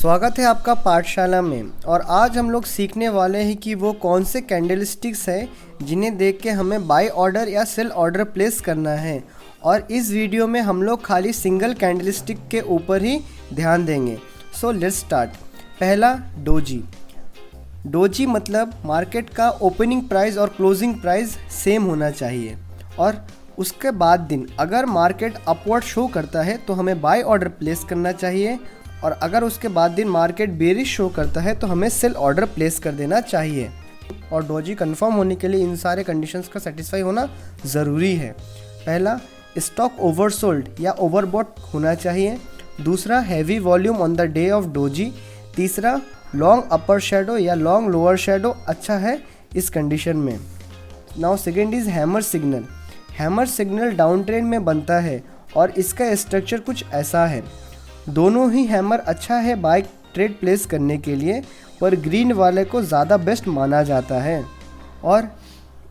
स्वागत है आपका पाठशाला में। और आज हम लोग सीखने वाले हैं कि वो कौन से कैंडलस्टिक्स हैं जिन्हें देख के हमें बाय ऑर्डर या सेल ऑर्डर प्लेस करना है। और इस वीडियो में हम लोग खाली सिंगल कैंडलस्टिक के ऊपर ही ध्यान देंगे। So let's start. पहला, डोजी। डोजी मतलब मार्केट का ओपनिंग प्राइस और क्लोजिंग प्राइस सेम होना चाहिए, और उसके बाद दिन अगर मार्केट अपवर्ड शो करता है तो हमें बाय ऑर्डर प्लेस करना चाहिए, और अगर उसके बाद दिन मार्केट बेरिश शो करता है तो हमें सेल ऑर्डर प्लेस कर देना चाहिए। और डोजी कंफर्म होने के लिए इन सारे कंडीशंस का सेटिस्फाई होना ज़रूरी है। पहला, स्टॉक ओवरसोल्ड या ओवरबॉट होना चाहिए। दूसरा, heavy volume on the day of doji. तीसरा, लॉन्ग अपर शेडो या लॉन्ग लोअर शेडो अच्छा है इस कंडीशन में। Now second is hammer signal. Hammer signal down trend में बनता है और इसका स्ट्रक्चर कुछ ऐसा है। दोनों ही हैमर अच्छा है बाय ट्रेड प्लेस करने के लिए, पर ग्रीन वाले को ज़्यादा बेस्ट माना जाता है। और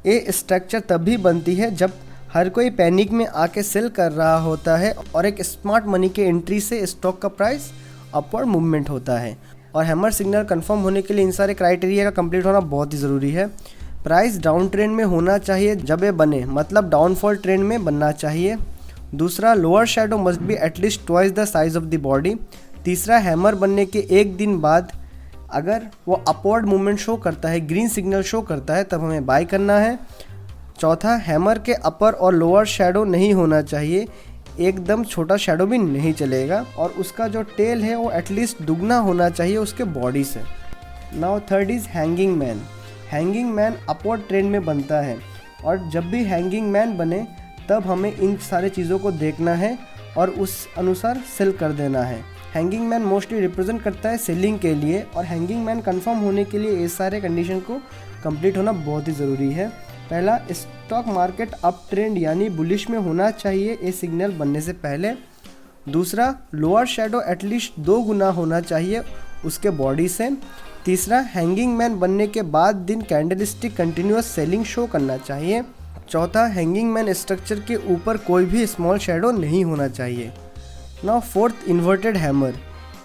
ये स्ट्रक्चर तभी बनती है जब हर कोई पैनिक में आके सेल कर रहा होता है और एक स्मार्ट मनी के एंट्री से स्टॉक का प्राइस अपवर्ड मूवमेंट होता है। और हैमर सिग्नल कंफर्म होने के लिए इन सारे क्राइटेरिया का कंप्लीट होना बहुत ही ज़रूरी है। प्राइस डाउन ट्रेंड में होना चाहिए जब ये बने, मतलब डाउनफॉल ट्रेंड में बनना चाहिए। दूसरा, lower shadow must be at least twice the size of the body. तीसरा, हैमर बनने के एक दिन बाद अगर वो अपवर्ड मूवमेंट शो करता है, ग्रीन सिग्नल शो करता है, तब हमें बाय करना है। चौथा, हैमर के अपर और लोअर शेडो नहीं होना चाहिए, एकदम छोटा शेडो भी नहीं चलेगा, और उसका जो टेल है वो एटलीस्ट दुगना होना चाहिए उसके बॉडी से। Now third is hanging man. Hanging man upward trend में बनता है, और जब भी हैंगिंग मैन बने तब हमें इन सारे चीज़ों को देखना है और उस अनुसार सेल कर देना है। हैंगिंग मैन मोस्टली रिप्रेजेंट करता है सेलिंग के लिए, और हैंगिंग मैन कंफर्म होने के लिए ये सारे कंडीशन को कंप्लीट होना बहुत ही ज़रूरी है। पहला, स्टॉक मार्केट अप ट्रेंड यानी बुलिश में होना चाहिए ये सिग्नल बनने से पहले। दूसरा, लोअर शेडो एटलीस्ट 2 गुना होना चाहिए उसके बॉडी से। तीसरा, हैंगिंग मैन बनने के बाद दिन कैंडलस्टिक कंटिन्यूअस सेलिंग शो करना चाहिए। चौथा, हैंगिंग मैन स्ट्रक्चर के ऊपर कोई भी स्मॉल शेडो नहीं होना चाहिए। Now fourth, inverted hammer.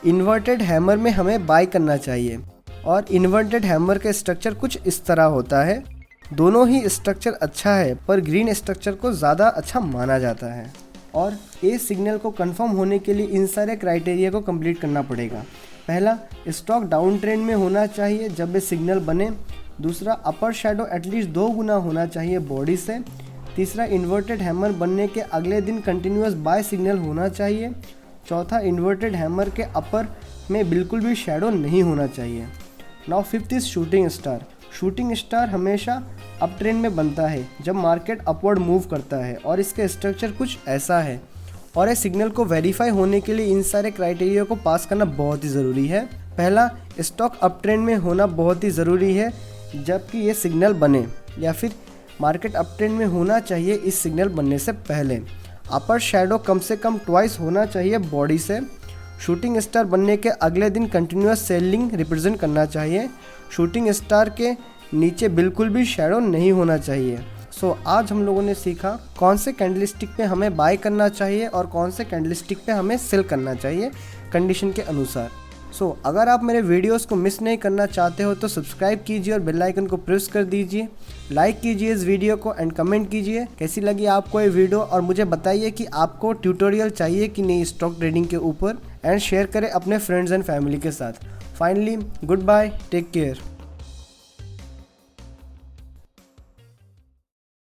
Inverted hammer में हमें बाय करना चाहिए, और इन्वर्टेड हैमर का स्ट्रक्चर कुछ इस तरह होता है। दोनों ही स्ट्रक्चर अच्छा है, पर ग्रीन स्ट्रक्चर को ज़्यादा अच्छा माना जाता है। और ये सिग्नल को कंफर्म होने के लिए इन सारे क्राइटेरिया को कंप्लीट करना पड़ेगा। पहला, स्टॉक डाउन ट्रेंड में होना चाहिए जब ये सिग्नल बने। दूसरा, अपर शेडो एटलीस्ट 2 गुना होना चाहिए बॉडी से। तीसरा, इन्वर्टेड हैमर बनने के अगले दिन कंटिन्यूअस बाय सिग्नल होना चाहिए। चौथा, इन्वर्टेड हैमर के अपर में बिल्कुल भी शेडो नहीं होना चाहिए। Now fifth is shooting star. Shooting star हमेशा अप ट्रेंड में बनता है जब मार्केट अपवर्ड मूव करता है, और इसका स्ट्रक्चर कुछ ऐसा है। और इस सिग्नल को वेरीफाई होने के लिए इन सारे क्राइटेरिया को पास करना बहुत ही ज़रूरी है। पहला, स्टॉक अप ट्रेंड में होना बहुत ही ज़रूरी है जबकि ये सिग्नल बने, या फिर मार्केट अप ट्रेंड में होना चाहिए इस सिग्नल बनने से पहले। अपर शेडो कम से कम ट्वाइस होना चाहिए बॉडी से। शूटिंग स्टार बनने के अगले दिन कंटिन्यूअस सेलिंग रिप्रेजेंट करना चाहिए। शूटिंग स्टार के नीचे बिल्कुल भी शेडो नहीं होना चाहिए। सो आज हम लोगों ने सीखा कौन से कैंडलस्टिक पे हमें बाय करना चाहिए और कौन से कैंडलस्टिक पे हमें सेल करना चाहिए कंडीशन के अनुसार। सो अगर आप मेरे वीडियोस को मिस नहीं करना चाहते हो तो सब्सक्राइब कीजिए और बेल आइकन को प्रेस कर दीजिए। लाइक कीजिए इस वीडियो को एंड कमेंट कीजिए कैसी लगी आपको ये वीडियो, और मुझे बताइए कि आपको ट्यूटोरियल चाहिए कि नहीं स्टॉक ट्रेडिंग के ऊपर, एंड शेयर करें अपने फ्रेंड्स एंड फैमिली के साथ। Finally, goodbye, take care.